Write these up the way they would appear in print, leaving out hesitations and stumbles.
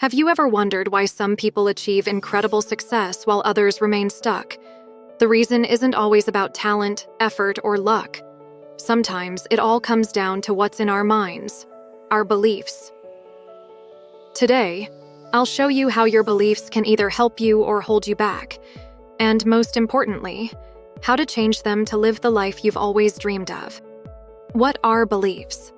Have you ever wondered why some people achieve incredible success while others remain stuck? The reason isn't always about talent, effort, or luck. Sometimes it all comes down to what's in our minds, our beliefs. Today, I'll show you how your beliefs can either help you or hold you back, and most importantly, how to change them to live the life you've always dreamed of. What are beliefs?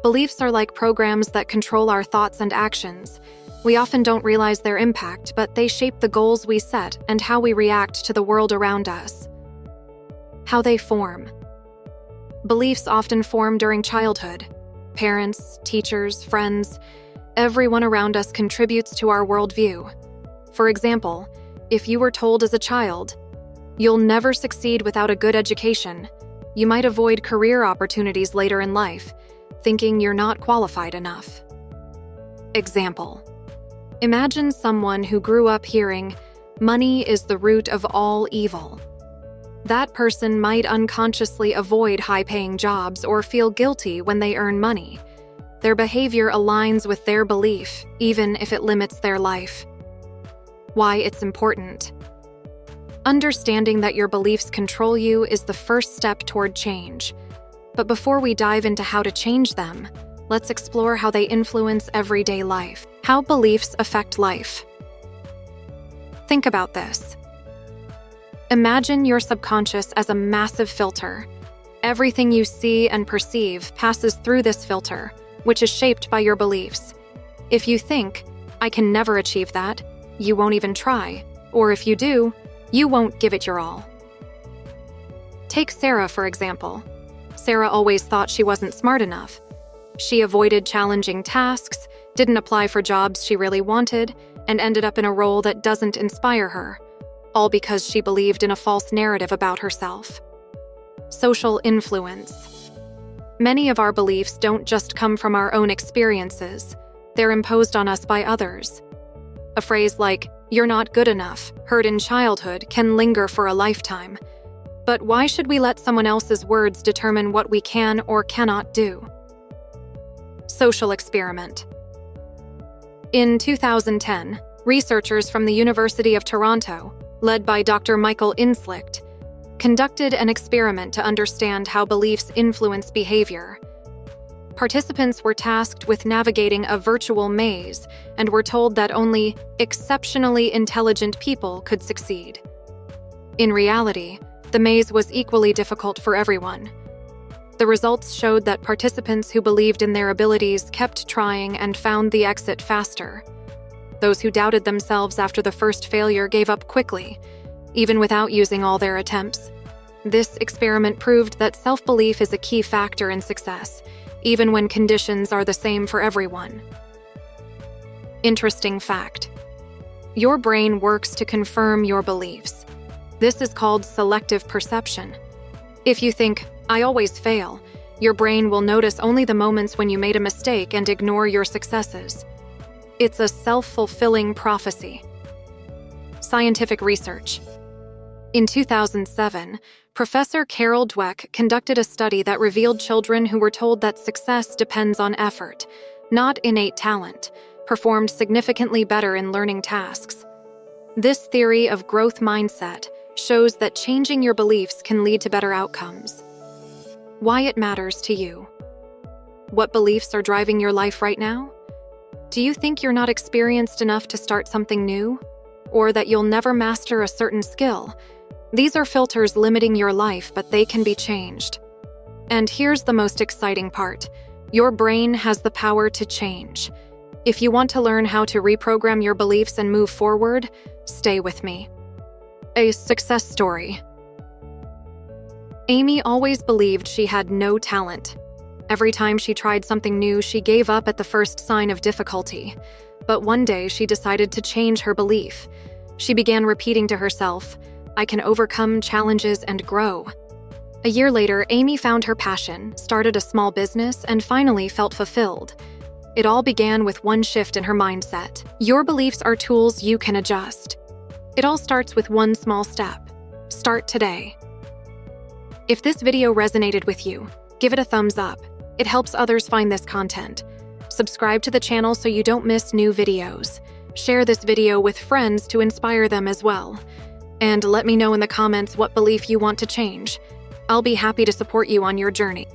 Beliefs are like programs that control our thoughts and actions. We often don't realize their impact, but they shape the goals we set and how we react to the world around us. How they form. Beliefs often form during childhood. Parents, teachers, friends, everyone around us contributes to our worldview. For example, if you were told as a child, "You'll never succeed without a good education," you might avoid career opportunities later in life, thinking you're not qualified enough. Example: imagine someone who grew up hearing, "Money is the root of all evil." That person might unconsciously avoid high-paying jobs or feel guilty when they earn money. Their behavior aligns with their belief, even if it limits their life. Why it's important. Understanding that your beliefs control you is the first step toward change. But before we dive into how to change them, let's explore how they influence everyday life. How beliefs affect life. Think about this. Imagine your subconscious as a massive filter. Everything you see and perceive passes through this filter, which is shaped by your beliefs. If you think, "I can never achieve that," you won't even try. Or if you do, you won't give it your all. Take Sarah, for example. Sarah always thought she wasn't smart enough. She avoided challenging tasks, didn't apply for jobs she really wanted, and ended up in a role that doesn't inspire her, all because she believed in a false narrative about herself. Social influence. Many of our beliefs don't just come from our own experiences, they're imposed on us by others. A phrase like, "You're not good enough," heard in childhood, can linger for a lifetime. But why should we let someone else's words determine what we can or cannot do? Social experiment. In 2010, researchers from the University of Toronto, led by Dr. Michael Inslicht, conducted an experiment to understand how beliefs influence behavior. Participants were tasked with navigating a virtual maze and were told that only exceptionally intelligent people could succeed. In reality, the maze was equally difficult for everyone. The results showed that participants who believed in their abilities kept trying and found the exit faster. Those who doubted themselves after the first failure gave up quickly, even without using all their attempts. This experiment proved that self-belief is a key factor in success, even when conditions are the same for everyone. Interesting fact. Your brain works to confirm your beliefs. This is called selective perception. If you think, "I always fail," your brain will notice only the moments when you made a mistake and ignore your successes. It's a self-fulfilling prophecy. Scientific research. In 2007, Professor Carol Dweck conducted a study that revealed children who were told that success depends on effort, not innate talent, performed significantly better in learning tasks. This theory of growth mindset shows that changing your beliefs can lead to better outcomes. Why it matters to you. What beliefs are driving your life right now? Do you think you're not experienced enough to start something new? Or that you'll never master a certain skill? These are filters limiting your life, but they can be changed. And here's the most exciting part. Your brain has the power to change. If you want to learn how to reprogram your beliefs and move forward, stay with me. A success story. Amy always believed she had no talent. Every time she tried something new, she gave up at the first sign of difficulty. But one day, she decided to change her belief. She began repeating to herself, "I can overcome challenges and grow." A year later, Amy found her passion, started a small business, and finally felt fulfilled. It all began with one shift in her mindset. Your beliefs are tools you can adjust. It all starts with one small step. Start today. If this video resonated with you, give it a thumbs up. It helps others find this content. Subscribe to the channel so you don't miss new videos. Share this video with friends to inspire them as well. And let me know in the comments what belief you want to change. I'll be happy to support you on your journey.